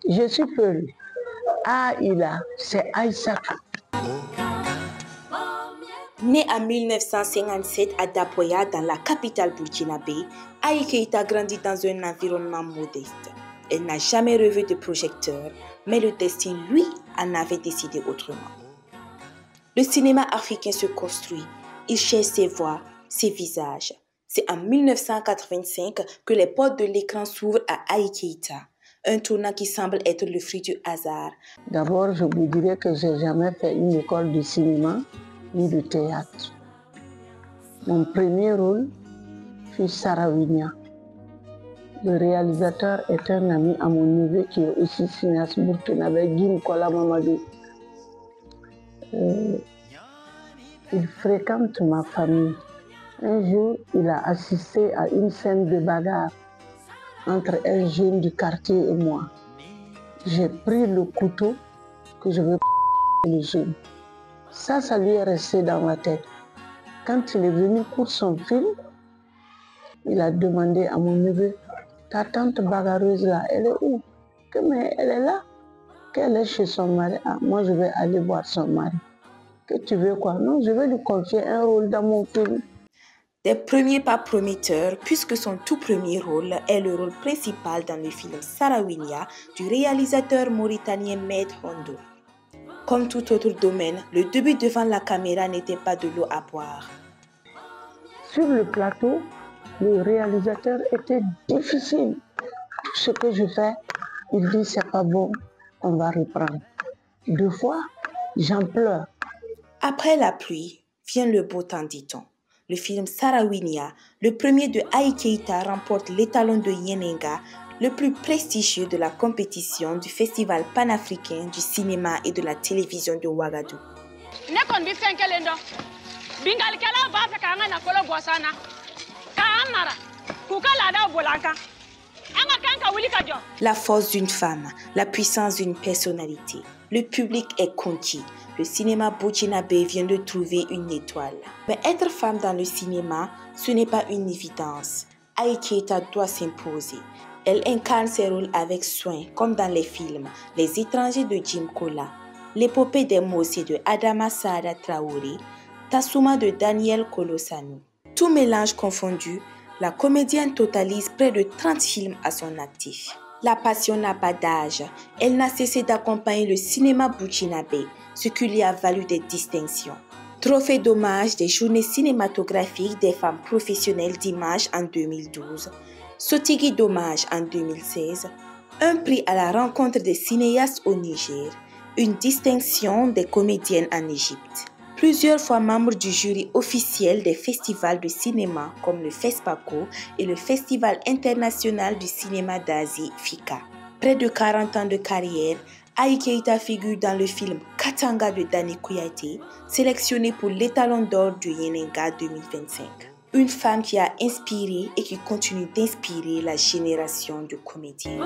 Je suis peuple. Aïla, c'est Aïssaka. Né en 1957 à Dapoya, dans la capitale burkinabé, Aïe Keïta grandit dans un environnement modeste. Elle n'a jamais rêvé de projecteur, mais le destin, lui, en avait décidé autrement. Le cinéma africain se construit, il cherche ses voix, ses visages. C'est en 1985 que les portes de l'écran s'ouvrent à Aïe Keïta, un tournant qui semble être le fruit du hasard. D'abord, je vous dirais que je n'ai jamais fait une école de cinéma ni de théâtre. Mon premier rôle fut Sarawinia. Le réalisateur est un ami à mon neveu qui est aussi cinéaste burkinabé, Guy Kola Mamadou. Il fréquente ma famille. Un jour, il a assisté à une scène de bagarre entre un jeune du quartier et moi. J'ai pris le couteau que je veux le jeune. Ça lui est resté dans la tête. Quand il est venu pour son film, il a demandé à mon neveu, ta tante bagarreuse là, elle est où? Mais elle est là. Qu'elle est chez son mari. Ah, moi je vais aller voir son mari. Que tu veux quoi? Non, je vais lui confier un rôle dans mon film. Des premiers pas prometteurs, puisque son tout premier rôle est le rôle principal dans le film Sarawinia du réalisateur mauritanien Maître Hondo. Comme tout autre domaine, le début devant la caméra n'était pas de l'eau à boire. Sur le plateau, le réalisateur était difficile. Tout ce que je fais, il dit c'est pas bon, on va reprendre. 2 fois, j'en pleure. Après la pluie, vient le beau temps, dit-on. Le film Sarawinia, le premier de Aïe Keïta, remporte l'étalon de Yenenga, le plus prestigieux de la compétition du Festival panafricain du cinéma et de la télévision de Ouagadougou. La force d'une femme, la puissance d'une personnalité. Le public est conquis. Le cinéma burkinabé vient de trouver une étoile. Mais être femme dans le cinéma, ce n'est pas une évidence. Aïe Keïta doit s'imposer. Elle incarne ses rôles avec soin, comme dans les films Les étrangers de Jim Kola, L'épopée des Mossé de Adama Saada Traoré, Tassouma de Daniel Kolosanu. Tout mélange confondu, la comédienne totalise près de 30 films à son actif. La passion n'a pas d'âge. Elle n'a cessé d'accompagner le cinéma burkinabé, ce qui lui a valu des distinctions. Trophée d'hommage des journées cinématographiques des femmes professionnelles d'image en 2012, Sotigui d'hommage en 2016, un prix à la rencontre des cinéastes au Niger, une distinction des comédiennes en Égypte. Plusieurs fois membre du jury officiel des festivals de cinéma comme le FESPACO et le Festival international du cinéma d'Asie, FICA. Près de 40 ans de carrière, Aïe Keïta figure dans le film Katanga de Dani Kouyaté, sélectionné pour l'étalon d'or du Yenenga 2025. Une femme qui a inspiré et qui continue d'inspirer la génération de comédiens.